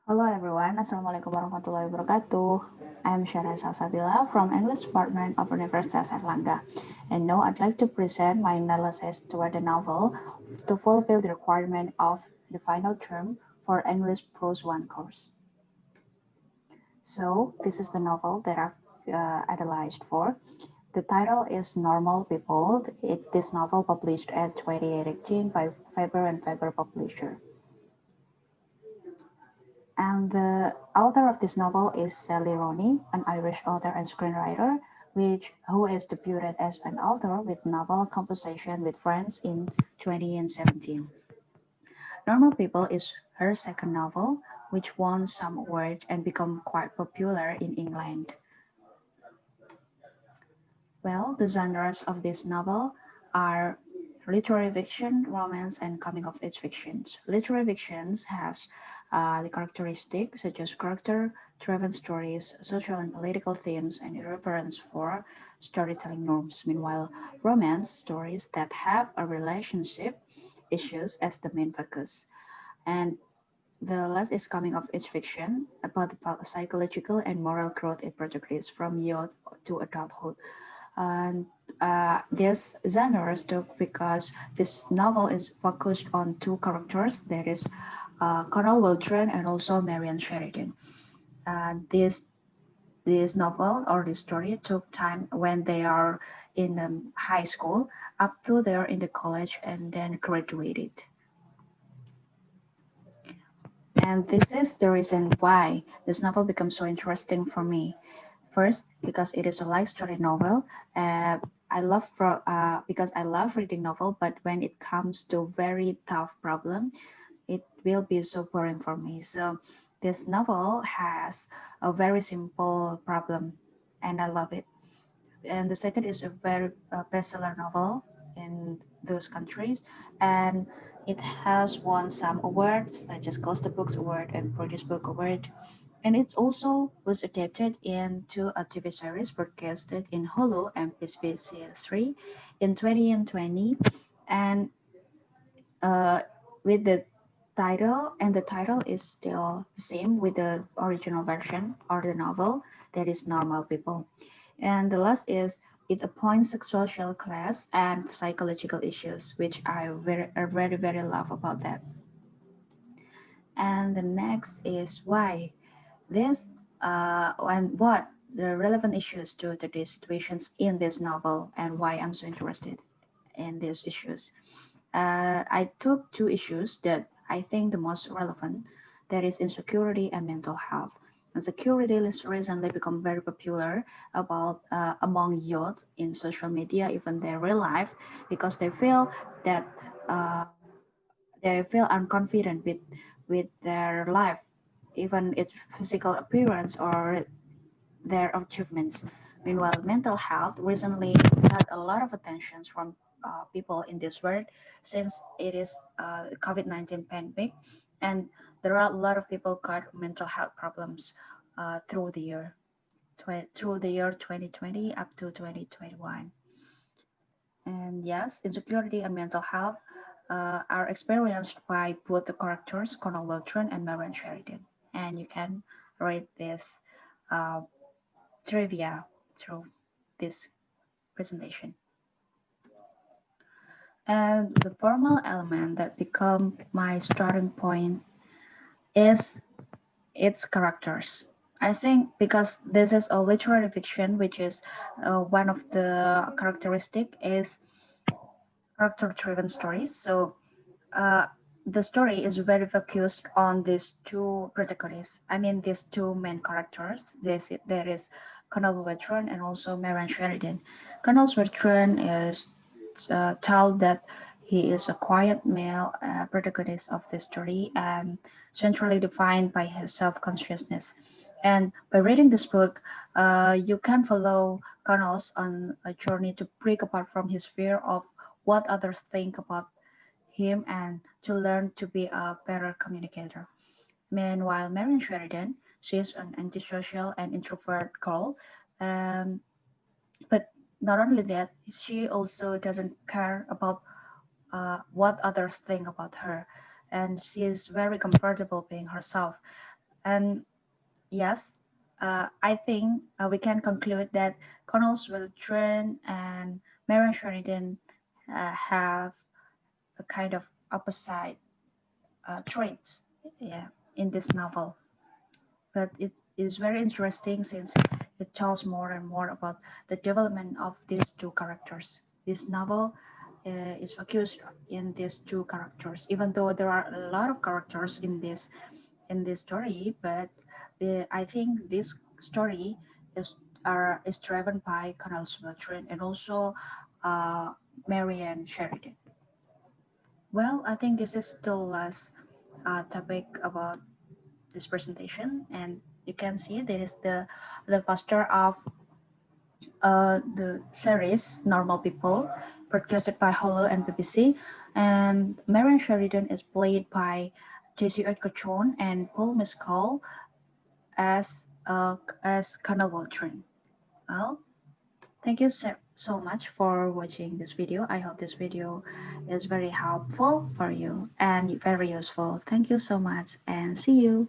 Hello everyone, Assalamualaikum warahmatullahi wabarakatuh. I'm Syara Salsabila from English Department of Universitas Erlangga. And now I'd like to present my analysis toward the novel to fulfill the requirement of the final term for English Prose 1 course. So this is the novel that I've analyzed for. The title is Normal People. This novel published at 2018 by Faber and Faber Publisher. And the author of this novel is Sally Rooney, an Irish author and screenwriter, who is debuted as an author with novel Conversation with Friends in 2017. Normal People is her second novel, which won some awards and became quite popular in England. Well, the genres of this novel are literary fiction, romance, and coming-of-age fictions. Literary fictions has the characteristics such as character-driven stories, social and political themes, and reference for storytelling norms. Meanwhile, romance stories that have a relationship issues as the main focus. And the last is coming-of-age fiction about the psychological and moral growth it portrays from youth to adulthood. And this genre took because this novel is focused on two characters, that is Colonel Waldron and also Marian Sheridan. This novel or this story took time when they are in high school up to they're in the college and then graduated. And this is the reason why this novel becomes so interesting for me. First, because it is a light story novel. Because I love reading novel, but when it comes to very tough problem, it will be so boring for me. So this novel has a very simple problem, and I love it. And the second is a very bestseller novel in those countries, and it has won some awards such as Costa Books Award and British Book Award. And it also was adapted into a TV series broadcasted in Hulu and BBC3 in 2020, and uh, with the title is still the same with the original version or the novel, that is Normal People. And the last is it appoints social class and psychological issues, which I very love about that. And the next is why this and what the relevant issues to today's situations in this novel and why I'm so interested in these issues. I took two issues that I think the most relevant, that is insecurity and mental health. Insecurity has recently become very popular about among youth in social media, even their real life, because that uh, they feel unconfident with their life, even its physical appearance or their achievements. Meanwhile, mental health recently got a lot of attention from people in this world since it is COVID-19 pandemic, and there are a lot of people got mental health problems through the year 2020 up to 2021. And yes, insecurity and mental health are experienced by both the characters, Cornel Weltron and Marian Sheridan. And you can read this uh, trivia through this presentation. And the formal element that become my starting point is its characters. I think because this is a literary fiction, which is one of the characteristic is character-driven stories. So uh, the story is very focused on these two protagonists. I mean, these two main characters. There is Colonel Veteran and also Marian Sheridan. Colonel Veteran is told that he is a quiet male protagonist of the story and centrally defined by his self-consciousness. And by reading this book, you can follow Connells on a journey to break apart from his fear of what others think about him and to learn to be a better communicator. Meanwhile, Marion Sheridan, she is an antisocial and introvert girl, um, but not only that, she also doesn't care about what others think about her, and she is very comfortable being herself. And yes, I think we can conclude that Connell's Children and Marion Sheridan have a kind of opposite traits, yeah, in this novel. But it is very interesting since it tells more and more about the development of these two characters. This novel is focused in these two characters, even though there are a lot of characters in this story. But I think this story is is driven by Colonel Smeltrin and also uh, Marianne Sheridan. Well, I think this is the last topic about this presentation, and you can see there is the poster of the series Normal People, broadcasted by Hulu and BBC, and Marion Sheridan is played by Jesse Edgar and Paul Mescal as Colonel Waltrin. Well, thank you so much for watching this video. I hope this video is very helpful for you and very useful. Thank you so much and see you.